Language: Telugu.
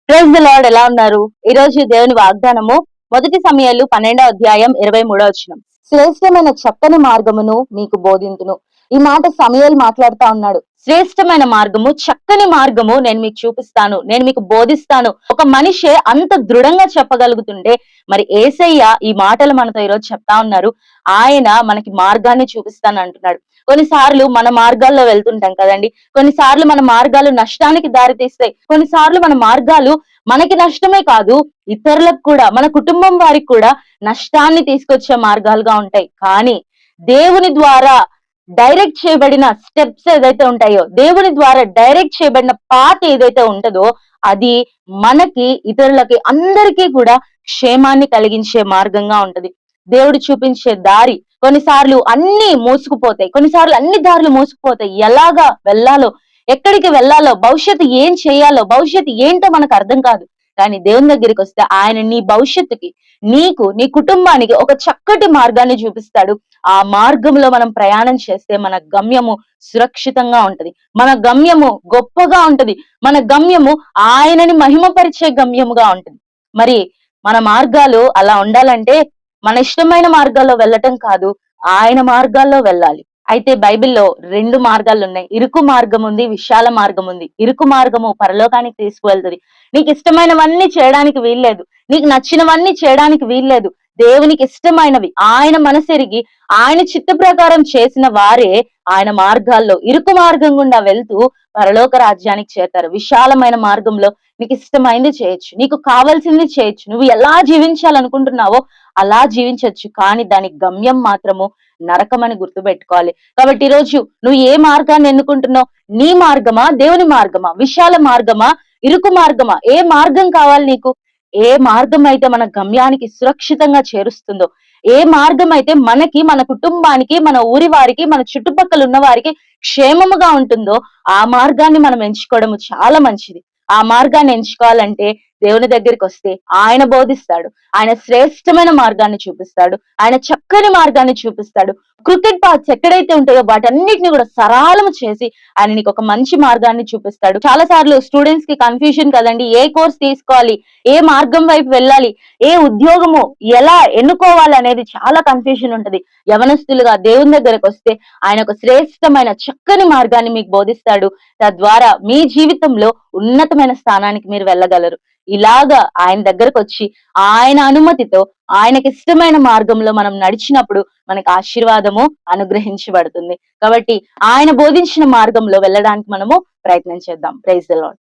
Praise the lord. ఎలా ఉన్నారు? ఈ రోజు దేవుని వాగ్దానము మొదటి సమూయేలు 12వ అధ్యాయం 23వ వచనం. శ్రేష్టమైన చక్కని మార్గమును మీకు బోధింతును. ఈ మాట సమూయేలు మాట్లాడుతా ఉన్నాడు. శ్రేష్టమైన మార్గము, చక్కని మార్గము నేను మీకు చూపిస్తాను, నేను మీకు బోధిస్తాను. ఒక మనిషే అంత దృఢంగా చెప్పగలుగుతుంటే మరి యేసయ్య ఈ మాటలు మనతో ఈరోజు చెప్తా ఉన్నారు. ఆయన మనకి మార్గాన్ని చూపిస్తాను అంటున్నాడు. కొన్నిసార్లు మన మార్గాల్లో వెళ్తుంటాం కదండి. కొన్నిసార్లు మన మార్గాలు నష్టానికి దారితీస్తాయి. కొన్నిసార్లు మన మార్గాలు మనకి నష్టమే కాదు, ఇతరులకు కూడా, మన కుటుంబం వారికి కూడా నష్టాన్ని తీసుకొచ్చే మార్గాలుగా ఉంటాయి. కానీ దేవుని ద్వారా డైరెక్ట్ చేయబడిన స్టెప్స్ ఏదైతే ఉంటాయో, దేవుని ద్వారా డైరెక్ట్ చేయబడిన పాత్ ఏదైతే ఉంటదో అది మనకి, ఇతరులకి, అందరికీ కూడా క్షేమాన్ని కలిగించే మార్గంగా ఉంటది. దేవుడు చూపించే దారి కొన్నిసార్లు అన్ని మూసుకుపోతాయి, కొన్నిసార్లు అన్ని దారులు మూసుకుపోతాయి. ఎలాగా వెళ్ళాలో, ఎక్కడికి వెళ్ళాలో, భవిష్యత్తు ఏం చేయాలో, భవిష్యత్తు ఏంటో మనకు అర్థం కాదు. కానీ దేవుని దగ్గరికి వస్తే ఆయన నీ భవిష్యత్తుకి, నీకు, నీ కుటుంబానికి ఒక చక్కటి మార్గాన్ని చూపిస్తాడు. ఆ మార్గంలో మనం ప్రయాణం చేస్తే మన గమ్యము సురక్షితంగా ఉంటది, మన గమ్యము గొప్పగా ఉంటది, మన గమ్యము ఆయనని మహిమపరిచే గమ్యముగా ఉంటది. మరి మన మార్గాలు అలా ఉండాలంటే మన ఇష్టమైన మార్గాల్లో వెళ్ళటం కాదు, ఆయన మార్గాల్లో వెళ్ళాలి. అయితే బైబిల్లో రెండు మార్గాలు ఉన్నాయి. ఇరుకు మార్గం ఉంది, విశాల మార్గం ఉంది. ఇరుకు మార్గము పరలోకానికి తీసుకువెళ్తుంది. నీకు ఇష్టమైనవన్నీ చేయడానికి వీల్లేదు, నీకు నచ్చినవన్నీ చేయడానికి వీల్లేదు. దేవునికి ఇష్టమైనవి, ఆయన మనసెరిగి ఆయన చిత్త ప్రకారం చేసిన వారే ఆయన మార్గాల్లో ఇరుకు మార్గం గుండా వెళ్తూ పరలోక రాజ్యానికి చేరతారు. విశాలమైన మార్గంలో నీకు ఇష్టమైంది చేయొచ్చు, నీకు కావాల్సింది చేయొచ్చు, నువ్వు ఎలా జీవించాలనుకుంటున్నావో అలా జీవించొచ్చు. కానీ దాని గమ్యం మాత్రము నరకమని గుర్తుపెట్టుకోవాలి. కాబట్టి ఈ రోజు నువ్వు ఏ మార్గాన్ని ఎన్నుకుంటున్నావు? నీ మార్గమా, దేవుని మార్గమా, విశాల మార్గమా, ఇరుకు మార్గమా? ఏ మార్గం కావాలి నీకు? ఏ మార్గం అయితే మన గమ్యానికి సురక్షితంగా చేరుస్తుందో, ఏ మార్గం అయితే మనకి, మన కుటుంబానికి, మన ఊరి వారికి, మన చుట్టుపక్కల ఉన్న వారికి క్షేమముగా ఉంటుందో ఆ మార్గాన్ని మనం ఎంచుకోవడము చాలా మంచిది. ఆ మార్గాన్ని ఎంచుకోవాలంటే దేవుని దగ్గరికి వస్తే ఆయన బోధిస్తాడు, ఆయన శ్రేష్టమైన మార్గాన్ని చూపిస్తాడు, ఆయన చక్కని మార్గాన్ని చూపిస్తాడు. క్రికెట్ పాత్స్ ఎక్కడైతే ఉంటాయో వాటన్నిటిని కూడా సరళము చేసి ఆయన నీకు ఒక మంచి మార్గాన్ని చూపిస్తాడు. చాలా సార్లు స్టూడెంట్స్ కి కన్ఫ్యూజన్ కదండి, ఏ కోర్స్ తీసుకోవాలి, ఏ మార్గం వైపు వెళ్ళాలి, ఏ ఉద్యోగము ఎలా ఎన్నుకోవాలి అనేది చాలా కన్ఫ్యూజన్ ఉంటది. యవనస్తులుగా దేవుని దగ్గరకు వస్తే ఆయన ఒక శ్రేష్టమైన చక్కని మార్గాన్ని మీకు బోధిస్తాడు. తద్వారా మీ జీవితంలో ఉన్నతమైన స్థానానికి మీరు వెళ్ళగలరు. ఇలాగా ఆయన దగ్గరకు వచ్చి ఆయన అనుమతితో ఆయనకి ఇష్టమైన మార్గంలో మనం నడిచినప్పుడు మనకి ఆశీర్వాదము అనుగ్రహించబడుతుంది. కాబట్టి ఆయన బోధించిన మార్గంలో వెళ్ళడానికి మనము ప్రయత్నం చేద్దాం. Praise the lord.